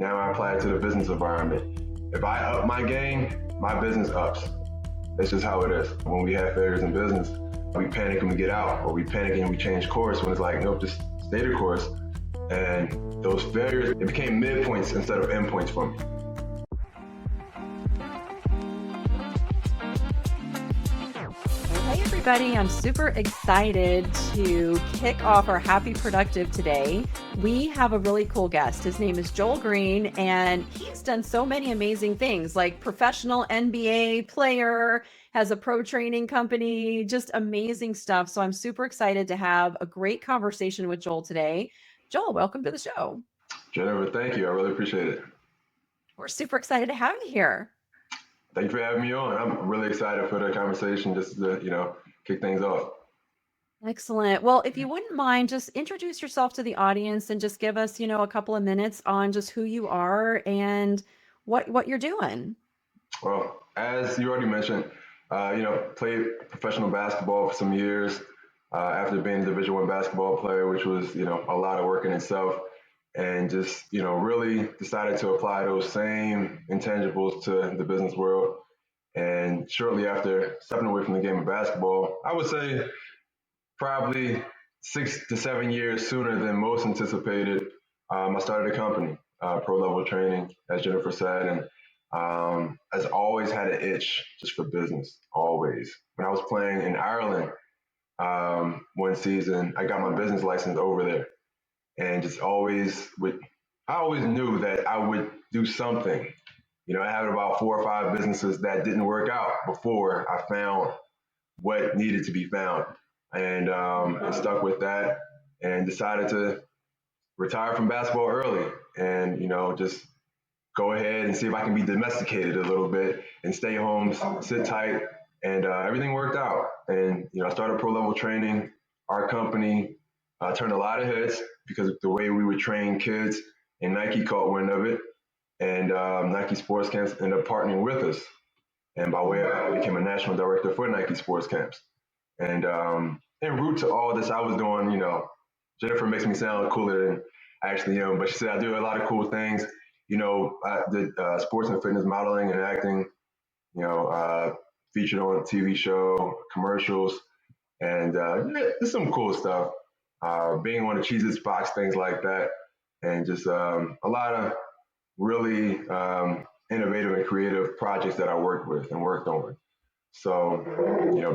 now I apply it to the business environment. If I up my game, my business ups. That's just how it is. When we have failures in business, we panic and we get out, or we panic and we change course when it's like, nope, just stay the course. And those failures, it became midpoints instead of endpoints for me. Hey everybody, I'm super excited to kick off our Happy Productive today. We have a really cool guest. His name is Joel Green, and he's done so many amazing things, like professional NBA player, has a pro training company, just amazing stuff. So I'm super excited to have a great conversation with Joel today. Joel, welcome to the show. Jennifer, thank you. I really appreciate it. We're super excited to have you here. Thank you for having me on. I'm really excited for the conversation, just to, kick things off. Excellent. Well, if you wouldn't mind, just introduce yourself to the audience and just give us, a couple of minutes on just who you are and what you're doing. Well, as you already mentioned, played professional basketball for some years after being a Division I basketball player, which was, a lot of work in itself. And just, really decided to apply those same intangibles to the business world. And shortly after stepping away from the game of basketball, I would say probably 6 to 7 years sooner than most anticipated, I started a company, pro level training, as Jennifer said, and has always had an itch just for business, always. When I was playing in Ireland one season, I got my business license over there, and just I always knew that I would do something. I had about 4 or 5 businesses that didn't work out before I found what needed to be found, and stuck with that, and decided to retire from basketball early, and just go ahead and see if I can be domesticated a little bit and stay home, sit tight, and everything worked out. And I started pro level training. Our company turned a lot of heads because of the way we would train kids, and Nike caught wind of it, and Nike Sports Camps ended up partnering with us. And by way of, I became a national director for Nike Sports Camps. And en route to all this, I was doing, Jennifer makes me sound cooler than I actually am, but she said I do a lot of cool things. I did sports and fitness modeling and acting, featured on a TV show, commercials, and just some cool stuff. Being on the Cheez-Its box, things like that, and just a lot of really innovative and creative projects that I worked with and worked on. So,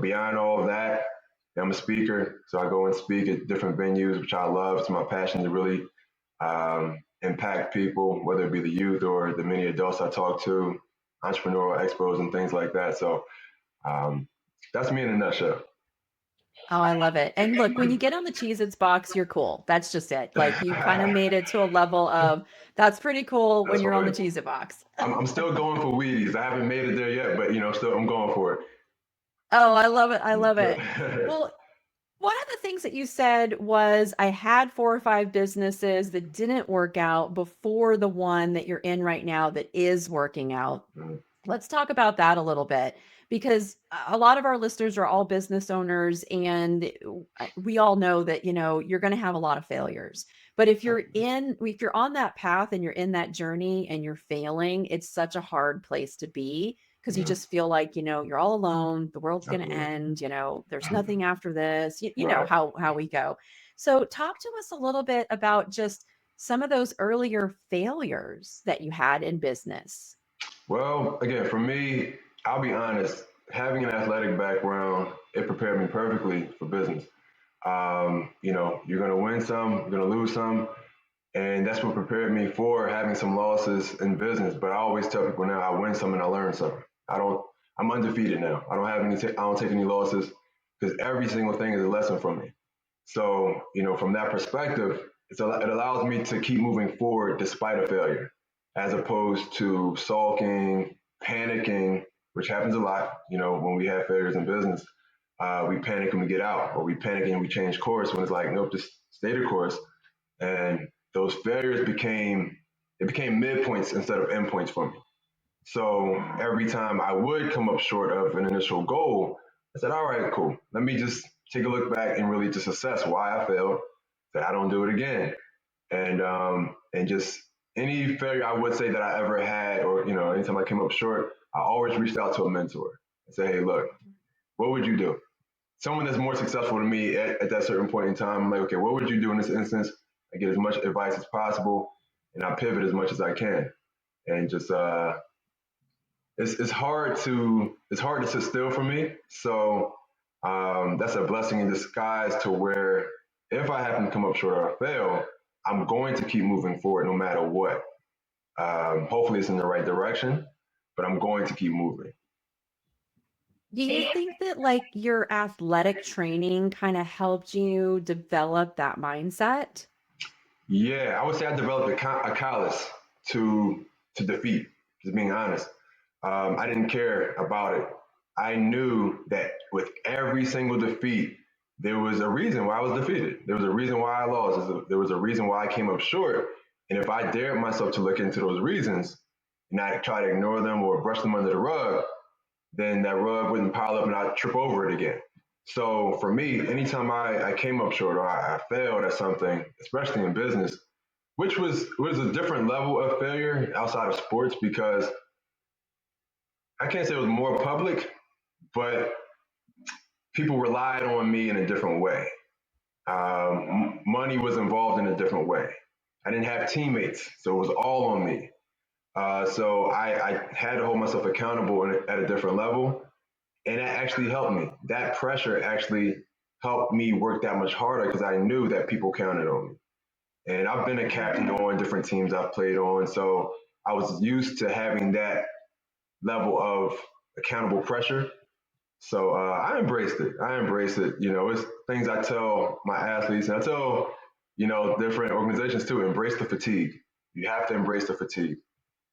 beyond all of that, I'm a speaker, so I go and speak at different venues, which I love. It's my passion to really impact people, whether it be the youth or the many adults I talk to, entrepreneurial expos and things like that. So that's me in a nutshell. Oh, I love it. And look, when you get on the Cheez-Its box, you're cool. That's just it. Like you kind of made it to a level of that's pretty cool when That's you're on the right. Cheez-It box. I'm still going for Wheaties. I haven't made it there yet, but still I'm going for Oh, I love it. I love it. it. Well, one of the things that you said was I had 4 or 5 businesses that didn't work out before the one that you're in right now that is working out. Let's talk about that a little bit because a lot of our listeners are all business owners, and we all know that, you're going to have a lot of failures. But if you're on that path and you're in that journey and you're failing, it's such a hard place to be because you Mhm. just feel like, you're all alone, the world's going to Absolutely. end, there's nothing after this, you know Right. how we go. So talk to us a little bit about just some of those earlier failures that you had in business. Well, again, for me, I'll be honest, having an athletic background, it prepared me perfectly for business. You're going to win some, you're going to lose some. And that's what prepared me for having some losses in business. But I always tell people now, I win some and I learn some. I'm undefeated now. I don't have I don't take any losses because every single thing is a lesson for me. So, from that perspective, it allows me to keep moving forward despite a failure, as opposed to sulking, panicking, which happens a lot, when we have failures in business. We panic and we get out, or we panic and we change course when it's like, nope, just stay the course. And those failures became midpoints instead of endpoints for me. So every time I would come up short of an initial goal, I said, all right, cool. Let me just take a look back and really just assess why I failed, that I don't do it again. And just any failure I would say that I ever had, or anytime I came up short, I always reached out to a mentor and say, hey, look, what would you do? Someone that's more successful than me at that certain point in time. I'm like, okay, what would you do in this instance? I get as much advice as possible, and I pivot as much as I can, and just it's hard to sit still for me. So that's a blessing in disguise to where if I happen to come up short or I fail, I'm going to keep moving forward no matter what. Hopefully, it's in the right direction, but I'm going to keep moving. Do you think that like your athletic training kind of helped you develop that mindset? Yeah, I would say I developed a callous to defeat. Just being honest, I didn't care about it. I knew that with every single defeat, there was a reason why I was defeated. There was a reason why I lost. There was a reason why I came up short. And if I dared myself to look into those reasons and I try to ignore them or brush them under the rug, then that rug wouldn't pile up and I'd trip over it again. So for me, anytime I came up short or I failed at something, especially in business, which was a different level of failure outside of sports because I can't say it was more public, but people relied on me in a different way. Money was involved in a different way. I didn't have teammates, so it was all on me. So I had to hold myself accountable at a different level, and that actually helped me. That pressure actually helped me work that much harder because I knew that people counted on me. And I've been a captain on different teams I've played on, so I was used to having that level of accountable pressure. So I embraced it. I embraced it. It's things I tell my athletes and I tell, different organizations too, embrace the fatigue. You have to embrace the fatigue.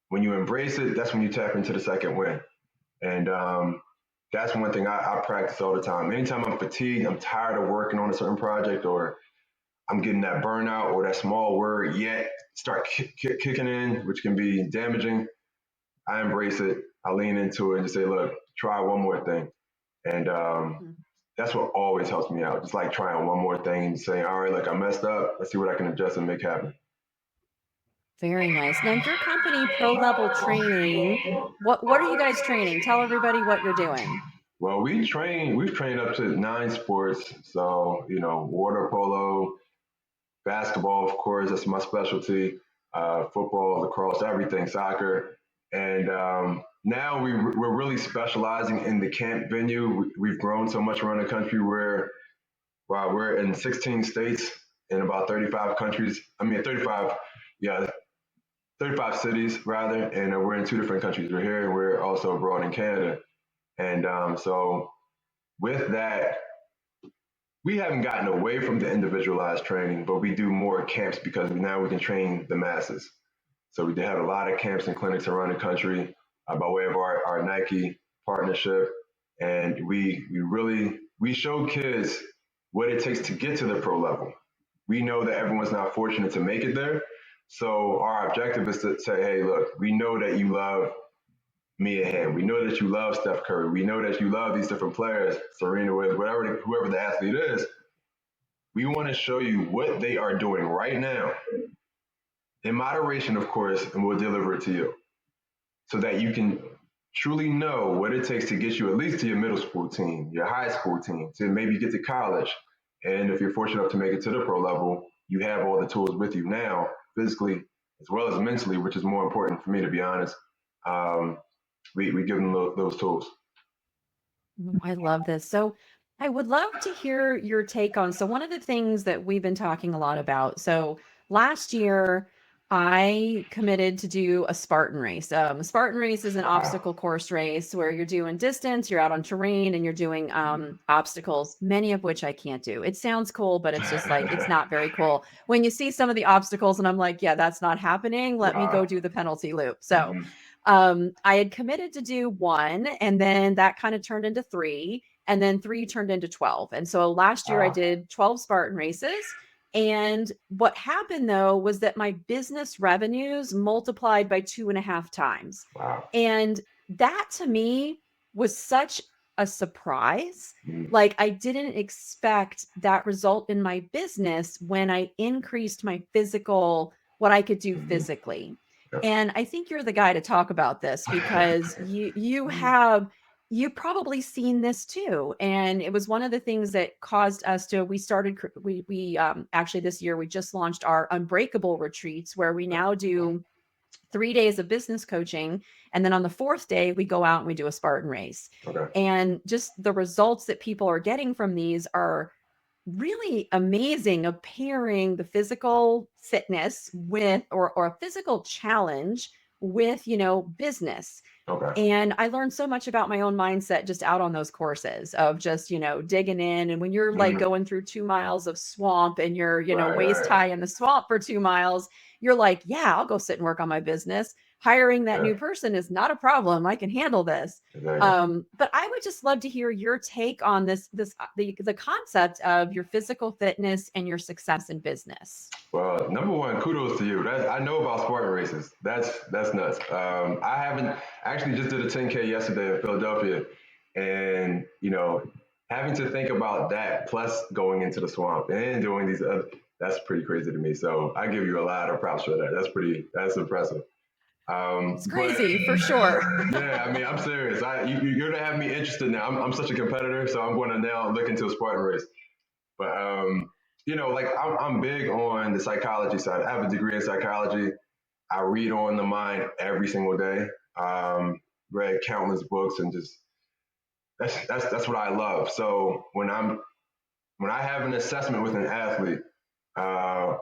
When you embrace it, that's when you tap into the second win. And that's one thing I practice all the time. Anytime I'm fatigued, I'm tired of working on a certain project, or I'm getting that burnout or that small word yet start kicking in, which can be damaging. I embrace it. I lean into it and just say, look, try one more thing. And that's what always helps me out. Just like trying one more thing and saying, all right, look, I messed up. Let's see what I can adjust and make happen. Very nice. Now, your company, Pro Level Training, what are you guys training? Tell everybody what you're doing. Well, we've trained up to 9 sports. So, water polo, basketball, of course, that's my specialty, football, lacrosse, everything, soccer. And now we're really specializing in the camp venue. We've grown so much around the country where wow, we're in 16 states in about 35 countries. I mean, 35, yeah, 35 cities rather, and we're in 2 different countries. We're here and we're also abroad in Canada. And so with that, we haven't gotten away from the individualized training, but we do more camps because now we can train the masses. So we have a lot of camps and clinics around the country by way of our Nike partnership, and we show kids what it takes to get to the pro level. We know that everyone's not fortunate to make it there, so our objective is to say, hey, look, we know that you love Mia Hamm. We know that you love Steph Curry. We know that you love these different players, Serena Williams, whoever the athlete is. We want to show you what they are doing right now, in moderation, of course, and we'll deliver it to you so that you can truly know what it takes to get you at least to your middle school team, your high school team, to maybe get to college. And if you're fortunate enough to make it to the pro level, you have all the tools with you now, physically as well as mentally, which is more important for me, to be honest. Um, we give them those tools. I love this. So I would love to hear your take on. So one of the things that we've been talking a lot about. So last year, I committed to do a Spartan race. A Spartan race is an Wow. obstacle course race where you're doing distance, you're out on terrain, and you're doing obstacles, many of which I can't do. It sounds cool, but it's just like it's not very cool. When you see some of the obstacles, and I'm like, yeah, that's not happening. Let me go Wow. do the penalty loop. So Mhm. I had committed to do one, and then that kind of turned into three, and then three turned into 12. And so last year I Wow. did 12 Spartan races. And what happened though was that my business revenues multiplied by 2.5 times. Wow. And that to me was such a surprise. Mhm. Like I didn't expect that result in my business when I increased my physical what I could do Mhm. physically. Yep. And I think you're the guy to talk about this because you've probably seen this too. And it was one of the things that caused us to, we actually this year, we just launched our Unbreakable retreats where we now do 3 days of business coaching. And then on the fourth day, we go out and we do a Spartan race. Okay. And just the results that people are getting from these are really amazing of pairing the physical fitness with or a physical challenge with, business. Okay. And I learned so much about my own mindset just out on those courses of just, digging in. And when you're like Mhm. going through 2 miles of swamp and you're, Right. waist Right. high in the swamp for 2 miles, you're like, yeah, I'll go sit and work on my business. Hiring that Yeah. new person is not a problem. I can handle this. Exactly. But I would just love to hear your take on the concept of your physical fitness and your success in business. Well, number one, kudos to you. I know about Spartan races. That's nuts. I haven't actually just did a 10K yesterday in Philadelphia, and having to think about that plus going into the swamp and doing these other, that's pretty crazy to me. So I give you a lot of props for that. That's impressive. It's But crazy for sure. yeah, I mean, I'm serious. You're gonna have me interested now. I'm such a competitor, so I'm going to now look into a Spartan race. But like I'm big on the psychology side. I have a degree in psychology. I read on the mind every single day. Read countless books and just that's what I love. So when I have an assessment with an athlete, uh,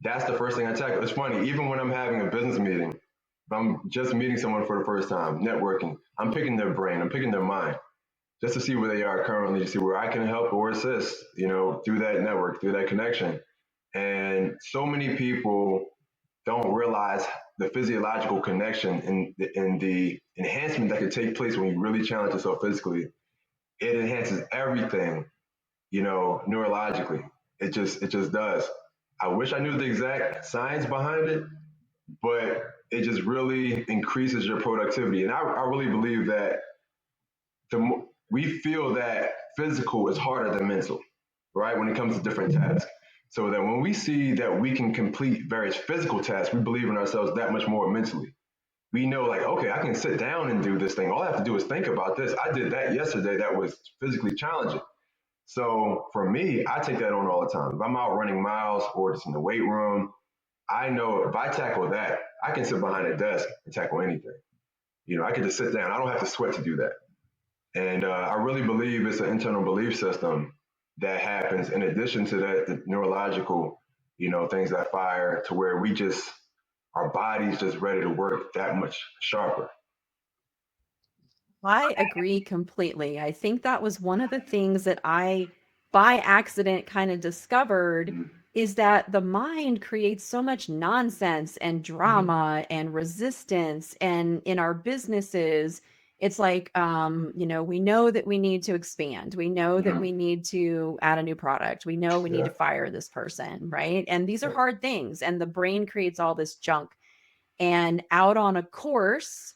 that's the first thing I check. It's funny, even when I'm having a business meeting, if I'm just meeting someone for the first time, networking, I'm picking their brain, I'm picking their mind just to see where they are currently, to see where I can help or assist, through that network, through that connection. And so many people don't realize the physiological connection and the enhancement that could take place when you really challenge yourself physically. It enhances everything, neurologically. It just does. I wish I knew the exact science behind it, but it just really increases your productivity. And I really believe that we feel that physical is harder than mental, right? When it comes to different tasks. So that when we see that we can complete various physical tasks, we believe in ourselves that much more mentally. We know, like, okay, I can sit down and do this thing. All I have to do is think about this. I did that yesterday that was physically challenging. So for me, I take that on all the time. If I'm out running miles or just in the weight room, I know if I tackle that, I can sit behind a desk and tackle anything. I can just sit down. I don't have to sweat to do that. And I really believe it's an internal belief system that happens in addition to that, the neurological, things that fire to where our body's just ready to work that much sharper. I agree completely. I think that was one of the things that I, by accident, kind of discovered Mm-hmm. is that the mind creates so much nonsense and Mm-hmm. drama and resistance. And in our businesses, it's like, we know that we need to expand. We know that Mm-hmm. we need to add a new product. We know we need Yeah. to fire this person, right? And these are Yeah. hard things. And the brain creates all this junk. And out on a course,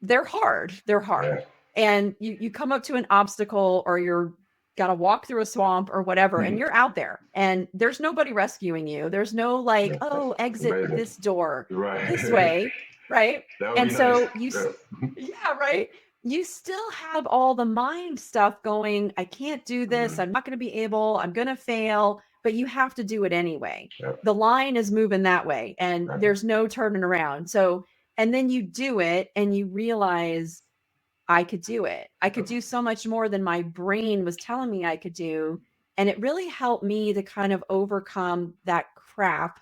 they're hard. They're hard. Yeah. And you come up to an obstacle or you're got to walk through a swamp or whatever and Mm-hmm. you're out there and there's nobody rescuing you. There's no like, Yeah. That's oh, exit amazing. this door this Right. way, right? That would And be nice. so Yeah. yeah, right. You still have all the mind stuff going, I can't do this. Mm-hmm. I'm not going to be able. I'm going to fail, but you have to do it anyway. Yeah. The line is moving that way and Exactly. there's no turning around. So and then you do it and you realize I could do it. I could do so much more than my brain was telling me I could do. And it really helped me to kind of overcome that crap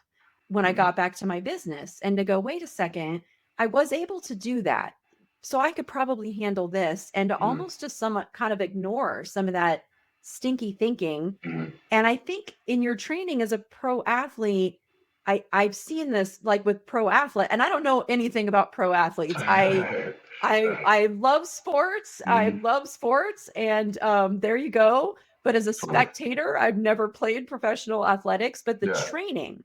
when I Mm-hmm. got back to my business and to go, wait a second, I was able to do that. So I could probably handle this and to Mm-hmm. almost just somewhat kind of ignore some of that stinky thinking. Mm-hmm. And I think in your training as a pro athlete, I've seen this like with pro athlete, and I don't know anything about pro athletes. I love sports. I Mm-hmm. love sports, and there you go. But as a spectator, I've never played professional athletics. But the Yeah. training,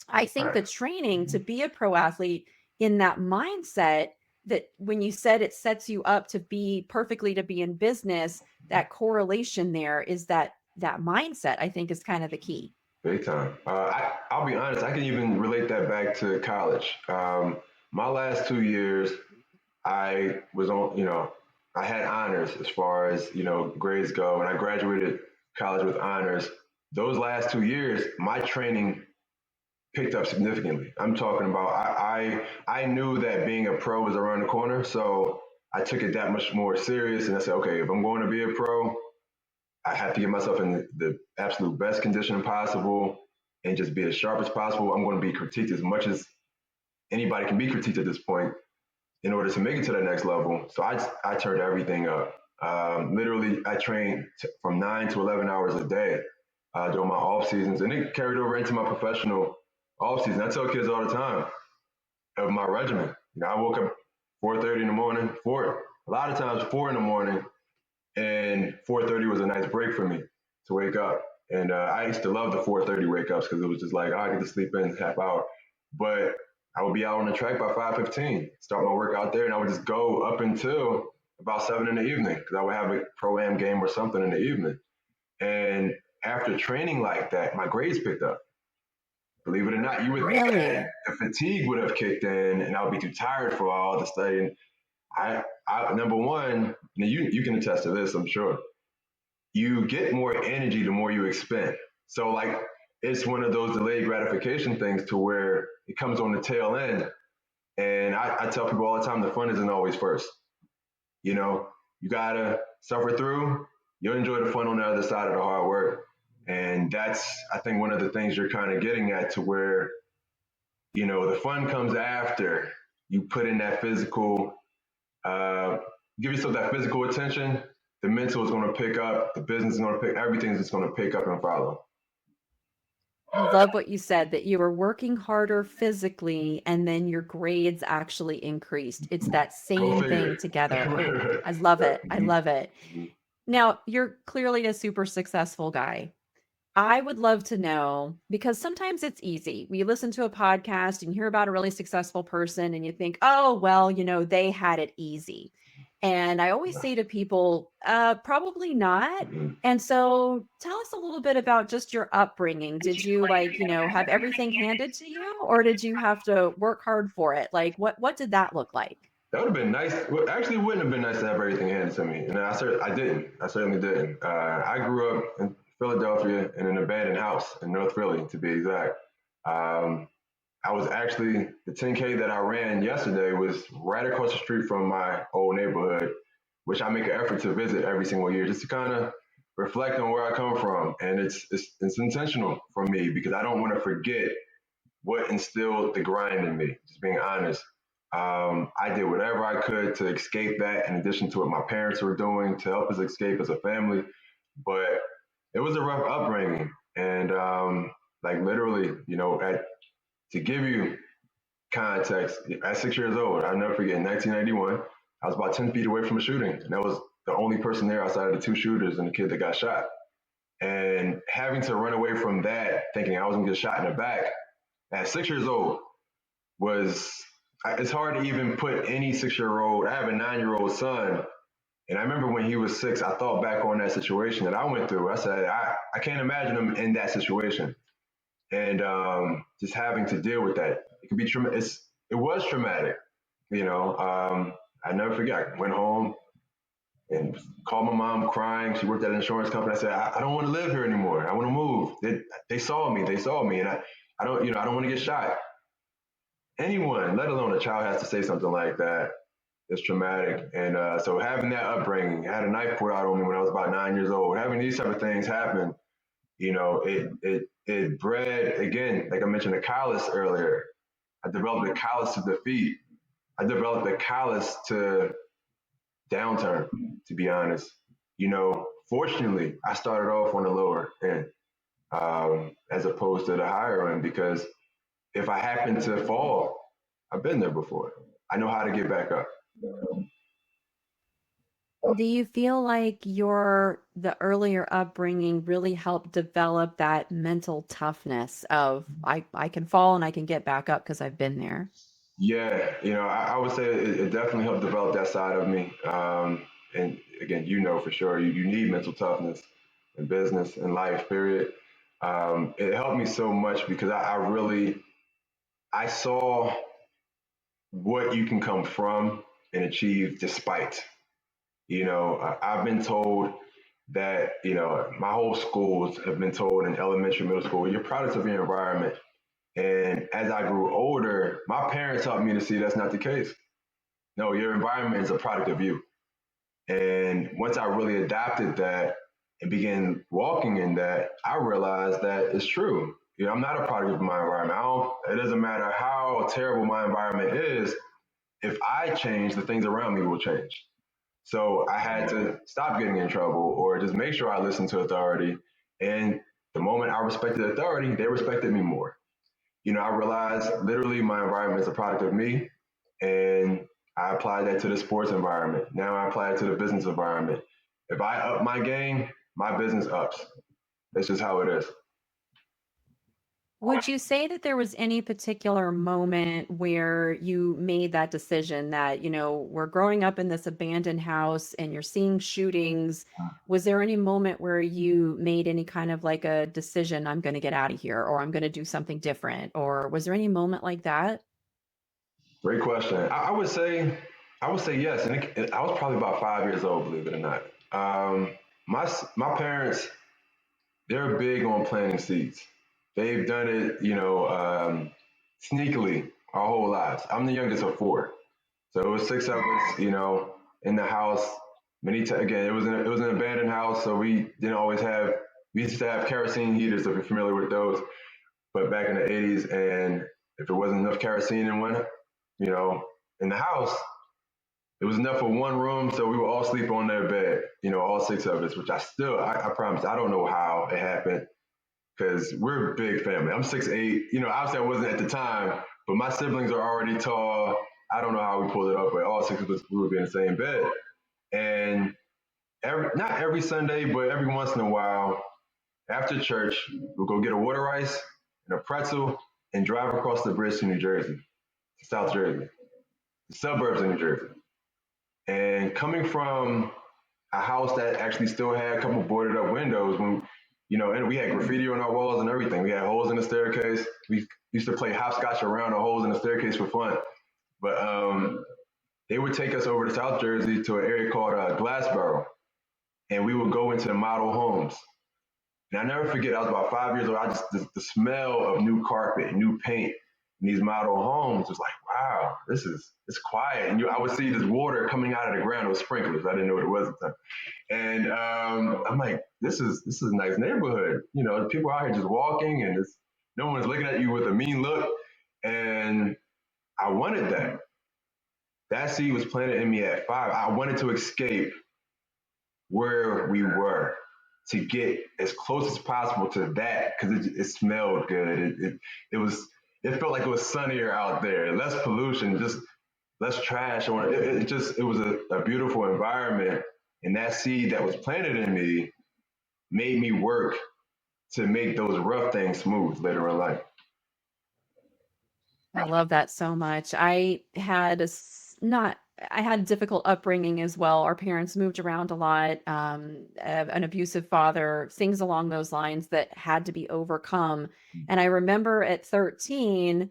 I think Right. the training to be a pro athlete in that mindset that when you said it sets you up to be perfectly to be in business, that correlation there is that mindset I think is kind of the key. Big time. I'll be honest. I can even relate that back to college. My last 2 years, I was on. I had honors as far as grades go, and I graduated college with honors. Those last 2 years, my training picked up significantly. I'm talking about I knew that being a pro was around the corner, so I took it that much more serious, and I said, okay, if I'm going to be a pro, I have to get myself in the absolute best condition possible and just be as sharp as possible. I'm going to be critiqued as much as anybody can be critiqued at this point in order to make it to that next level. So I turned everything up. Literally, I trained from 9 to 11 hours a day during my off seasons, and it carried over into my professional off season. I tell kids all the time of my regimen. I woke up 4:30 in the morning, four a lot of times 4 in the morning, and 4:30 was a nice break for me to wake up. And I used to love the 4:30 wake ups because it was just like, oh, I get to sleep in half hour. But I would be out on the track by 5:15, start my work out there, and I would just go up until about 7 in the evening because I would have a pro am game or something in the evening. And after training like that, my grades picked up. Believe it or not, you would think that Really? the fatigue would have kicked in, and I would be too tired for all the studying. I number one, and you can attest to this, I'm sure. You get more energy the more you expend. So like it's one of those delayed gratification things to where it comes on the tail end. And I tell people all the time the fun isn't always first. You know, you gotta suffer through, you'll enjoy the fun on the other side of the hard work. And that's I think one of the things you're kind of getting at to where, the fun comes after you put in that physical uh, give yourself that physical attention, the mental is going to pick up, the business is going to pick, everything's just going to pick up and follow. I love what you said that you were working harder physically and then your grades actually increased. It's that Go same figure. thing together. Oh, I love it. I love it. Now, you're clearly a super successful guy. I would love to know because sometimes it's easy. We listen to a podcast and you hear about a really successful person and you think, oh, well, they had it easy. And I always say to people, probably not. And so tell us a little bit about just your upbringing. Did you have everything handed to you or did you have to work hard for it? Like what did that look like? That would have been nice. Well, actually, it wouldn't have been nice to have everything handed to me. And I didn't. I certainly didn't. I grew up in Philadelphia in an abandoned house in North Philly, to be exact. Um, I was actually the 10K that I ran yesterday was right across the street from my old neighborhood, which I make an effort to visit every single year, just to kind of reflect on where I come from. And it's intentional for me because I don't want to forget what instilled the grind in me. Just being honest, I did whatever I could to escape that. In addition to what my parents were doing to help us escape as a family, but it was a rough upbringing, and like literally, to give you context, at 6 years old, I'll never forget, in 1991, I was about 10 feet away from a shooting, and that was the only person there outside of the two shooters and the kid that got shot. And having to run away from that, thinking I was gonna get shot in the back at 6 years old was, it's hard to even put any 6 year old. I have a 9 year old son, and I remember when he was six, I thought back on that situation that I went through. I said, I can't imagine him in that situation. And just having to deal with that. It could be traumatic. It was traumatic. I never forget. I went home and called my mom crying. She worked at an insurance company. I said, I don't want to live here anymore. I want to move. They saw me. They saw me, and I don't, I don't want to get shot. Anyone, let alone a child, has to say something like that. It's traumatic. And so having that upbringing, I had a knife pulled out on me when I was about 9 years old. Having these type of things happen, it bred, again, like I mentioned, a callus earlier. I developed a callus to defeat. I developed a callus to downturn, to be honest. Fortunately, I started off on the lower end as opposed to the higher end because if I happen to fall, I've been there before. I know how to get back up. Do you feel like the earlier upbringing really helped develop that mental toughness of I can fall and I can get back up because I've been there? Yeah, I would say it definitely helped develop that side of me. And again, for sure, you need mental toughness in business and life, period. It helped me so much because I saw what you can come from and achieve despite. I've been told that, my whole schools have been told in elementary, middle school, you're products of your environment. And as I grew older, my parents helped me to see that's not the case. No, your environment is a product of you. And once I really adapted that and began walking in that, I realized that it's true. I'm not a product of my environment. It doesn't matter how terrible my environment is. If I change, the things around me will change. So I had to stop getting in trouble or just make sure I listened to authority. And the moment I respected authority, they respected me more. I realized literally my environment is a product of me, and I applied that to the sports environment. Now I apply it to the business environment. If I up my game, my business ups. That's just how it is. Would you say that there was any particular moment where you made that decision that, we're growing up in this abandoned house and you're seeing shootings? Was there any moment where you made any kind of like a decision, I'm going to get out of here or I'm going to do something different? Or was there any moment like that? Great question. I would say yes, and I was probably about 5 years old, believe it or not. My parents, they're big on planting seeds. They've done it, sneakily our whole lives. I'm the youngest of four, so it was six of us, in the house. Again, it was an abandoned house, so we didn't always have. We used to have kerosene heaters, if you're familiar with those. But back in the '80s, and if there wasn't enough kerosene you know, in the house, it was enough for one room, so we would all sleep on their bed. All six of us. Which I promise, I don't know how it happened because we're a big family. I'm 6'8". Obviously I wasn't at the time, but my siblings are already tall. I don't know how we pulled it off, but all six of us we would be in the same bed. And not every Sunday, but every once in a while, after church, we'll go get a water ice and a pretzel and drive across the bridge to New Jersey, to South Jersey, the suburbs of New Jersey. And coming from a house that actually still had a couple boarded up windows and we had graffiti on our walls and everything. We had holes in the staircase. We used to play hopscotch around the holes in the staircase for fun. But they would take us over to South Jersey to an area called Glassboro, and we would go into model homes. And I never forget, I was about 5 years old. The smell of new carpet, new paint in these model homes was like, wow, it's quiet. And I would see this water coming out of the ground. It was sprinklers. I didn't know what it was at the time. And I'm like, this is a nice neighborhood. People out here just walking, and no one's looking at you with a mean look. And I wanted that. That seed was planted in me at 5. I wanted to escape where we were to get as close as possible to that because it smelled good. It felt like it was sunnier out there, less pollution, just less trash. It was a beautiful environment, and that seed that was planted in me made me work to make those rough things smooth later in life. I love that so much. Not I had a difficult upbringing as well. Our parents moved around a lot. An abusive father, things along those lines that had to be overcome. And I remember at 13,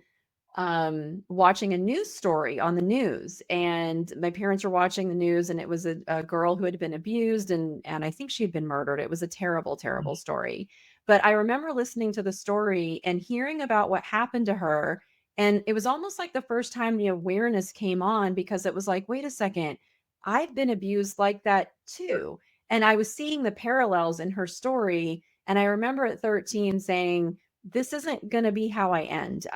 watching a news story on the news, and my parents were watching the news, and it was a girl who had been abused, and I think she had been murdered. It was a terrible, terrible story. But I remember listening to the story and hearing about what happened to her. And it was almost like the first time the awareness came on because it was like, wait a second, I've been abused like that too. And I was seeing the parallels in her story. And I remember at 13 saying, this isn't going to be how I end.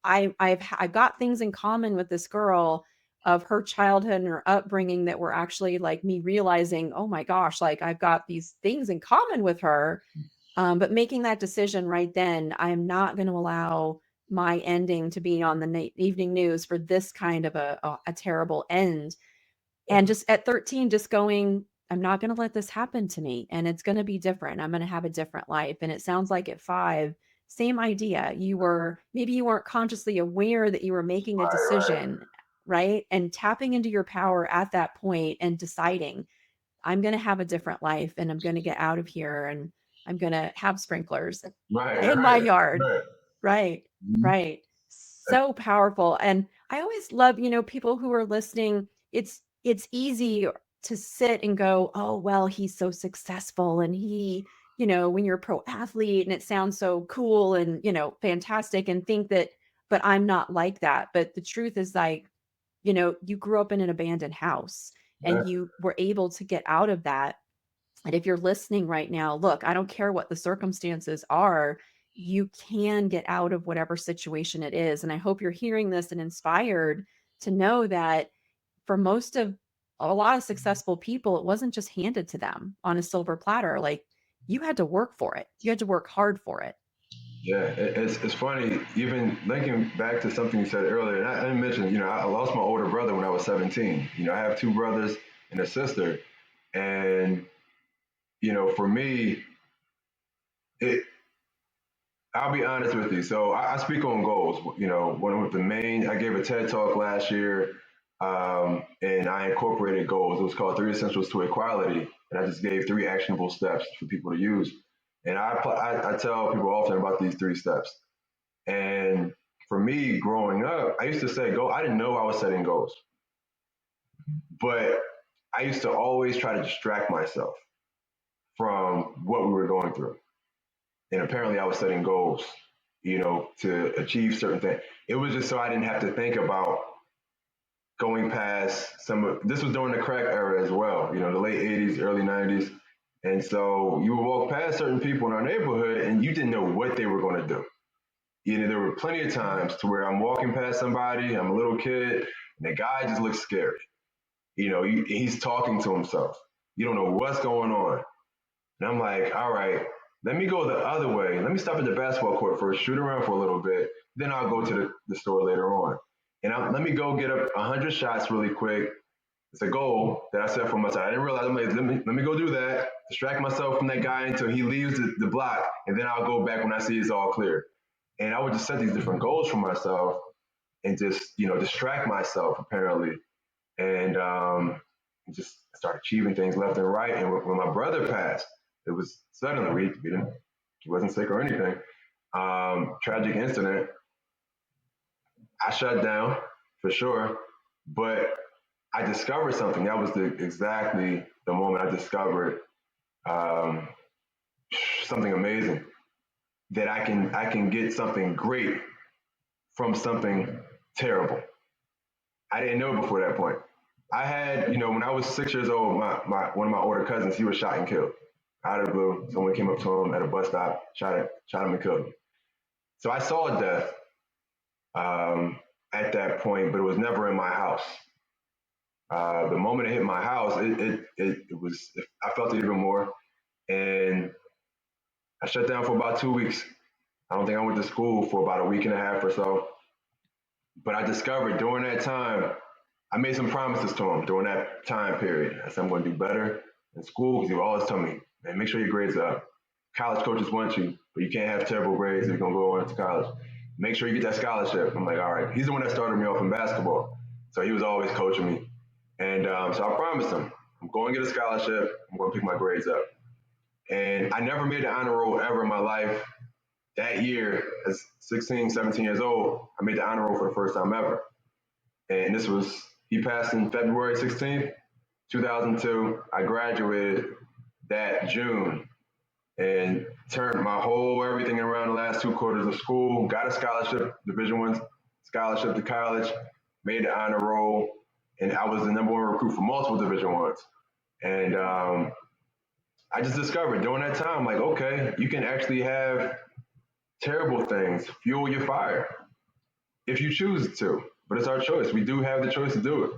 I've got things in common with this girl of her childhood and her upbringing that were actually like me realizing, oh my gosh, like I've got these things in common with her. But making that decision right then, I'm not going to allow my ending to be on the evening news for this kind of a terrible end. And just at 13, just going, I'm not going to let this happen to me. And it's going to be different. I'm going to have a different life. And it sounds like at 5, same idea. Maybe you weren't consciously aware that you were making a Right, decision, right? And tapping into your power at that point and deciding, I'm going to have a different life and I'm going to get out of here. And I'm going to have sprinklers Right, in my right, yard. right. Right. Mhm. Right. So powerful. And I always love, people who are listening, it's easy to sit and go, "Oh, well, he's so successful and when you're a pro athlete and it sounds so cool and, fantastic and think that but I'm not like that." But the truth is like, you grew up in an abandoned house and Yeah, you were able to get out of that. And if you're listening right now, look, I don't care what the circumstances are, you can get out of whatever situation it is. And I hope you're hearing this and inspired to know that for most of a lot of successful people, it wasn't just handed to them on a silver platter. Like you had to work for it, you had to work hard for it. yeah. It's funny, even linking back to something you said earlier, and I didn't mention, I lost my older brother when I was 17. I have two brothers and a sister. And, for me, it, I'll be honest with you. So I speak on goals. One of the main, I gave a TED talk last year, and I incorporated goals. It was called Three Essentials to Equality, and I just gave three actionable steps for people to use. And I tell people often about these three steps. And for me, growing up, I used to say go. I didn't know I was setting goals, but I used to always try to distract myself from what we were going through. And apparently, I was setting goals, to achieve certain things. It was just so I didn't have to think about going past some of this was during the crack era as well, the late 80s, early 90s. And so you would walk past certain people in our neighborhood and you didn't know what they were going to do. There were plenty of times to where I'm walking past somebody, I'm a little kid, and the guy just looks scary. He's talking to himself. You don't know what's going on. And I'm like, all right, let me go the other way. Let me stop at the basketball court first, shoot around for a little bit. Then I'll go to the store later on. And let me go get up 100 shots really quick. It's a goal that I set for myself. I didn't realize, I'm like, let me go do that, distract myself from that guy until he leaves the block. And then I'll go back when I see it's all clear. And I would just set these different goals for myself and just, distract myself apparently. And just start achieving things left and right. And when my brother passed, it was suddenly he wasn't sick or anything. Tragic incident. I shut down for sure, but I discovered something. That was exactly the moment I discovered um, something amazing, that I can get something great from something terrible. I didn't know before that point. I had, when I was 6 years old, one of my older cousins, he was shot and killed out of the blue. Someone came up to him at a bus stop, shot him and killed him. So I saw death um, at that point, but it was never in my house. The moment it hit my house, it was, I felt it even more. And I shut down for about 2 weeks. I don't think I went to school for about a week and a half or so. But I discovered during that time, I made some promises to him during that time period. I said, I'm going to do better in school because he would always tell me, man, make sure your grades are up. College coaches want you, but you can't have terrible grades if you're going to go on to college. Make sure you get that scholarship. I'm like, all right. He's the one that started me off in basketball. So he was always coaching me. And so I promised him, I'm going to get a scholarship. I'm going to pick my grades up. And I never made the honor roll ever in my life. That year, as 16, 17 years old, I made the honor roll for the first time ever. And he passed in February 16th, 2002. I graduated that June and turned my whole everything around the last 2 quarters of school, got a scholarship, Division I scholarship to college, made the honor roll, and I was the number one recruit for multiple Division Is. And I just discovered during that time, like, okay, you can actually have terrible things fuel your fire if you choose to. But it's our choice. We do have the choice to do it.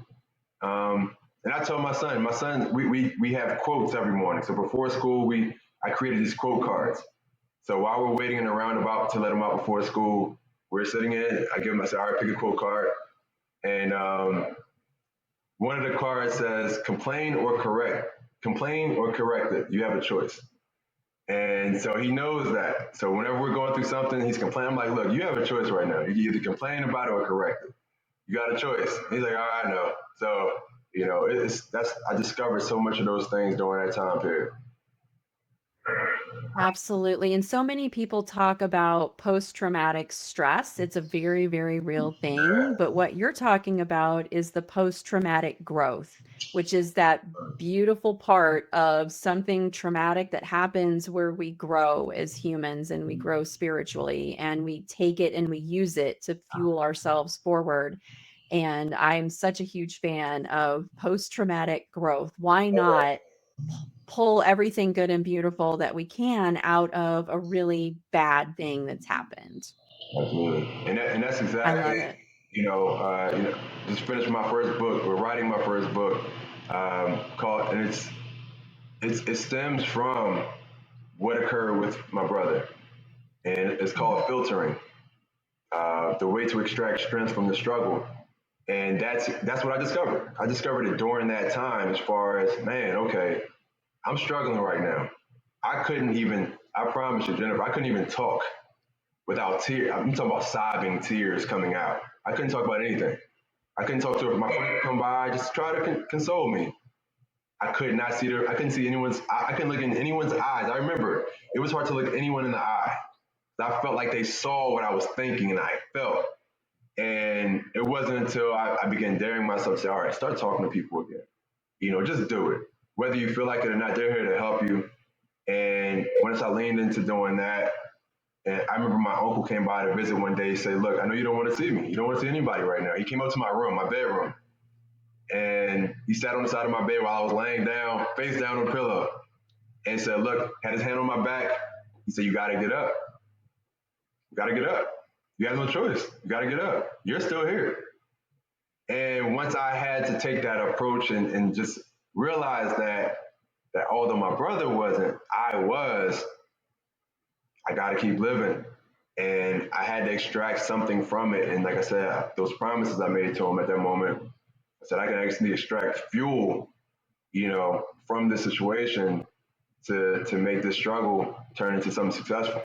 And I told my son, we have quotes every morning. So before school, I created these quote cards. So while we're waiting in the roundabout to let him out before school, we're sitting in. I said, all right, pick a quote card. And one of the cards says, complain or correct it. You have a choice. And so he knows that. So whenever we're going through something, he's complaining. I'm like, look, you have a choice right now. You can either complain about it or correct it. You got a choice. He's like, all right, I know. So, I discovered so much of those things during that time period. Absolutely. And so many people talk about post-traumatic stress. It's a very, very real thing. But what you're talking about is the post-traumatic growth, which is that beautiful part of something traumatic that happens where we grow as humans and we grow spiritually and we take it and we use it to fuel ourselves forward. And I'm such a huge fan of post-traumatic growth. Why not pull everything good and beautiful that we can out of a really bad thing that's happened? Absolutely. And that's I exactly, love it. just finished my first book. We're writing my first book, called, and it stems from what occurred with my brother, and it's called Mhm. filtering, the way to extract strength from the struggle. And that's what I discovered. I discovered it during that time, as far as, man, okay, I'm struggling right now. I couldn't even, I promise you, Jennifer, I couldn't even talk without tears. I'm talking about sobbing tears coming out. I couldn't talk about anything. I couldn't talk to her. My friend would come by, just try to console me. I could not see her. I couldn't see anyone's. I couldn't look in anyone's eyes. I remember it was hard to look anyone in the eye. I felt like they saw what I was thinking and I felt. And it wasn't until I began daring myself to say, all right, start talking to people again. Just do it. Whether you feel like it or not, they're here to help you. And once I leaned into doing that, and I remember my uncle came by to visit one day. He said, look, I know you don't want to see me. You don't want to see anybody right now. He came up to my room, my bedroom, and he sat on the side of my bed while I was laying down, face down on a pillow, and said, look, had his hand on my back. He said, you got to get up. You got to get up. You have no choice. You got to get up. You're still here. And once I had to take that approach and just realize that although my brother wasn't, I was, I got to keep living. And I had to extract something from it. And like I said, those promises I made to him at that moment, I said, I can actually extract fuel, from this situation to make this struggle turn into something successful.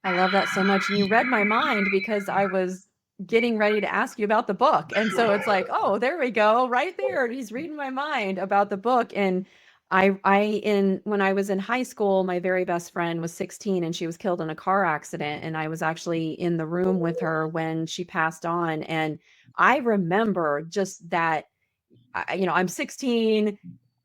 I love that so much. And you read my mind because I was getting ready to ask you about the book. And so it's like, oh, there we go, right there. He's reading my mind about the book. And when I was in high school, my very best friend was 16 and she was killed in a car accident. And I was actually in the room with her when she passed on. And I remember just that I'm 16.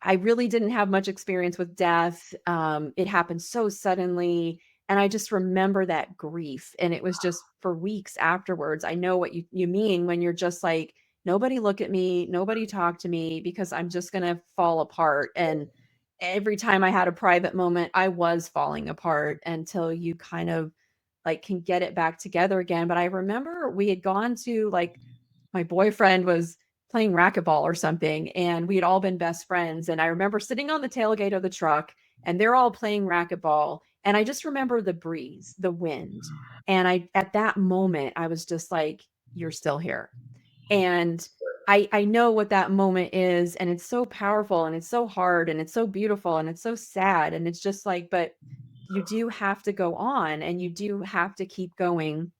I really didn't have much experience with death. It happened so suddenly. And I just remember that grief. And it was just for weeks afterwards. I know what you mean when you're just like, nobody look at me, nobody talk to me because I'm just going to fall apart. And every time I had a private moment, I was falling apart until you kind of like can get it back together again. But I remember we had gone to like my boyfriend was playing racquetball or something, and we had all been best friends. And I remember sitting on the tailgate of the truck, and they're all playing racquetball. And I just remember the breeze, the wind. And at that moment, I was just like, you're still here. And I know what that moment is. And it's so powerful and it's so hard and it's so beautiful and it's so sad. And it's just like, but you do have to go on and you do have to keep going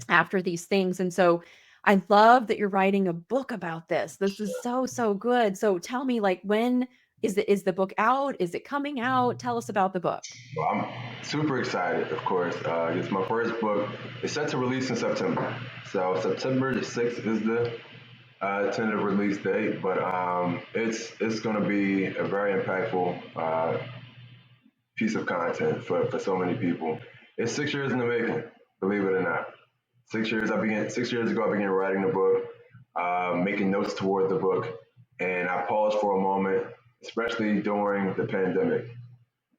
after these things. And so I love that you're writing a book about this. This is so, so good. So tell me, like, when is the book out? Is it coming out? Tell us about the book. Well, I'm super excited, of course. It's my first book. It's set to release in September. So September the 6th is the tentative release date, but it's going to be a very impactful piece of content for so many people. It's 6 years in the making, believe it or not. 6 years ago, I began writing the book, making notes toward the book, and I paused for a moment, especially during the pandemic.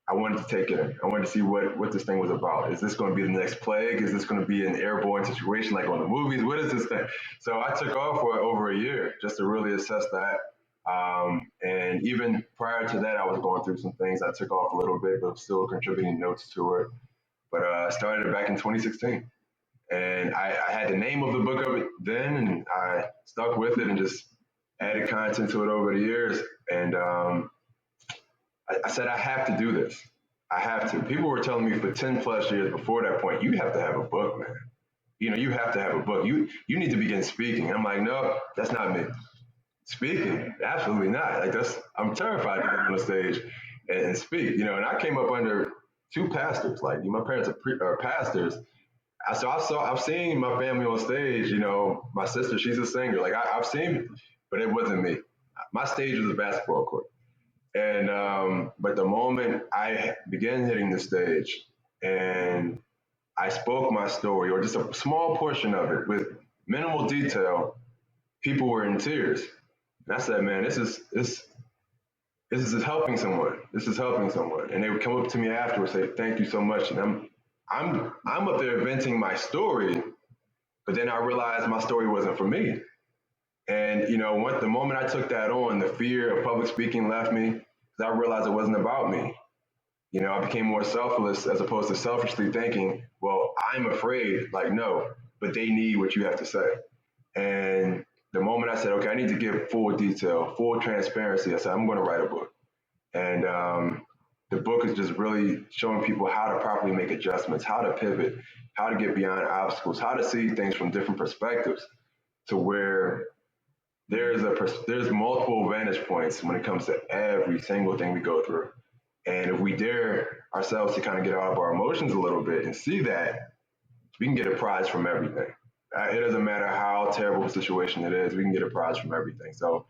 I wanted to take it in. I wanted to see what this thing was about. Is this going to be the next plague? Is this going to be an airborne situation like on the movies? What is this thing? So I took off for over a year just to really assess that. And even prior to that, I was going through some things. I took off a little bit, but still contributing notes to it. But I started it back in 2016. And I had the name of the book of it then, and I stuck with it and just added content to it over the years. And I said, I have to do this. I have to. People were telling me for 10 plus years before that point, you have to have a book, man. You have to have a book. You need to begin speaking. I'm like, no, that's not me. Speaking, absolutely not. Like I'm terrified to get on the stage. and speak. And I came up under two pastors. Like my parents are pastors. I've seen my family on stage. My sister, she's a singer. Like I've seen, but it wasn't me. My stage was a basketball court. And but the moment I began hitting the stage and I spoke my story, or just a small portion of it with minimal detail, people were in tears. And I said, man, this is helping someone. This is helping someone. And they would come up to me afterwards and say, thank you so much. And I'm up there venting my story, but then I realized my story wasn't for me. And the moment I took that on, the fear of public speaking left me because I realized it wasn't about me. I became more selfless as opposed to selfishly thinking, well, I'm afraid. Like, no, but they need what you have to say. And the moment I said, okay, I need to give full detail, full transparency, I said, I'm going to write a book. And the book is just really showing people how to properly make adjustments, how to pivot, how to get beyond obstacles, how to see things from different perspectives, to where there's multiple vantage points when it comes to every single thing we go through. And if we dare ourselves to kind of get out of our emotions a little bit and see that, we can get a prize from everything. It doesn't matter how terrible a situation it is, we can get a prize from everything. So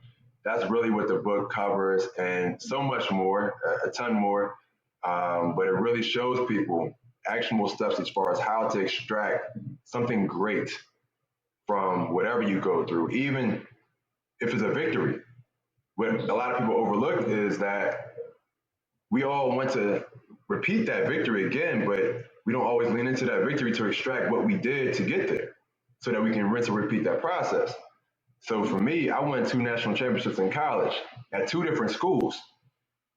that's really what the book covers, and so much more, a ton more. But it really shows people actionable steps as far as how to extract something great from whatever you go through, even if it's a victory. What a lot of people overlook is that we all want to repeat that victory again, but we don't always lean into that victory to extract what we did to get there so that we can rinse and repeat that process. So for me, I won 2 national championships in college at 2 different schools.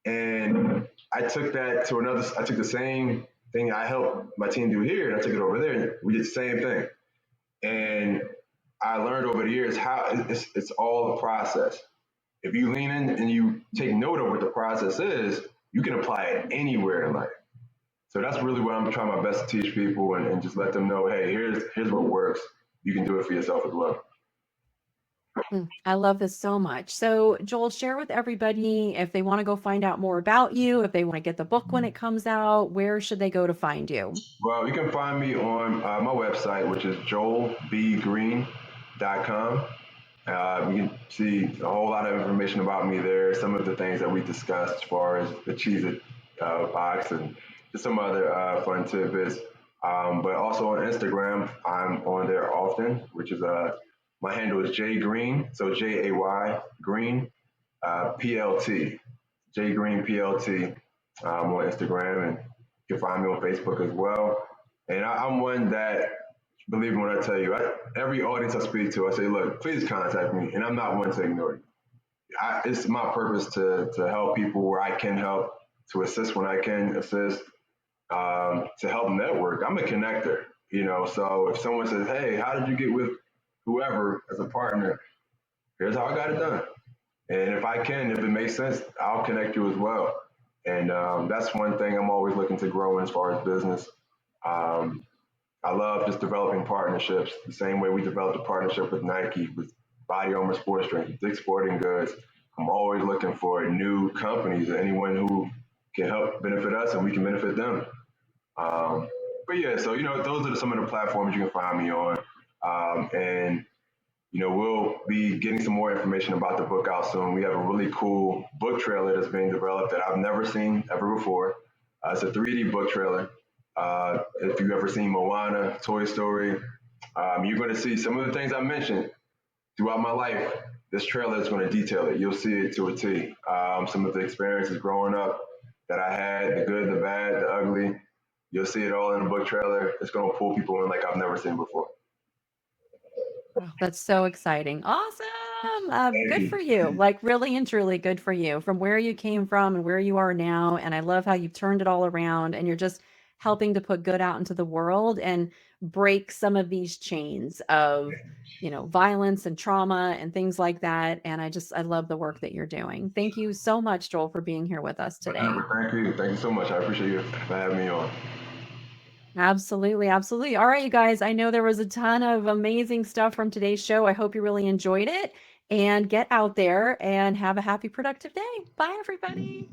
And I took that to I took the same thing I helped my team do here, and I took it over there, and we did the same thing. And I learned over the years how it's all the process. If you lean in and you take note of what the process is, you can apply it anywhere in life. So that's really what I'm trying my best to teach people, and just let them know, hey, here's what works. You can do it for yourself as well. I love this so much. So, Joel, share with everybody if they want to go find out more about you, if they want to get the book when it comes out, where should they go to find you? Well, you can find me on my website, which is joelbgreen.com. You can see a whole lot of information about me there, some of the things that we discussed as far as the Cheez It box and just some other fun tidbits. But also on Instagram, I'm on there often, which is my handle is Jay Green, so Jay Green PLT, Jay Green PLT on Instagram, and you can find me on Facebook as well. And I'm one that, believe me when I tell you, every audience I speak to, I say, look, please contact me, and I'm not one to ignore you. It's my purpose to help people where I can help, to assist when I can assist, to help network. I'm a connector, so if someone says, hey, how did you get with whoever as a partner? Here's how I got it done. And if it makes sense, I'll connect you as well. And that's one thing I'm always looking to grow in as far as business. I love just developing partnerships the same way we developed a partnership with Nike, with Body Armor Sports Drink, Dick's Sporting Goods. I'm always looking for new companies, anyone who can help benefit us and we can benefit them. But yeah, so those are some of the platforms you can find me on, and we'll be getting some more information about the book out soon. We have a really cool book trailer that's being developed that I've never seen ever before. It's a 3D book trailer. If you've ever seen Moana, Toy Story, you're going to see some of the things I mentioned throughout my life. This trailer is going to detail it. You'll see it to a T. Some of the experiences growing up that I had, the good, the bad, the ugly. You'll see it all in the book trailer. It's going to pull people in like I've never seen before. Oh, that's so exciting. Awesome. Good for you. Like really and truly good for you from where you came from and where you are now. And I love how you've turned it all around and you're just helping to put good out into the world and break some of these chains of, violence and trauma and things like that. And I love the work that you're doing. Thank you so much, Joel, for being here with us today. Thank you. Thank you so much. I appreciate you for having me on. Absolutely. Absolutely. All right, you guys. I know there was a ton of amazing stuff from today's show. I hope you really enjoyed it and get out there and have a happy, productive day. Bye, everybody.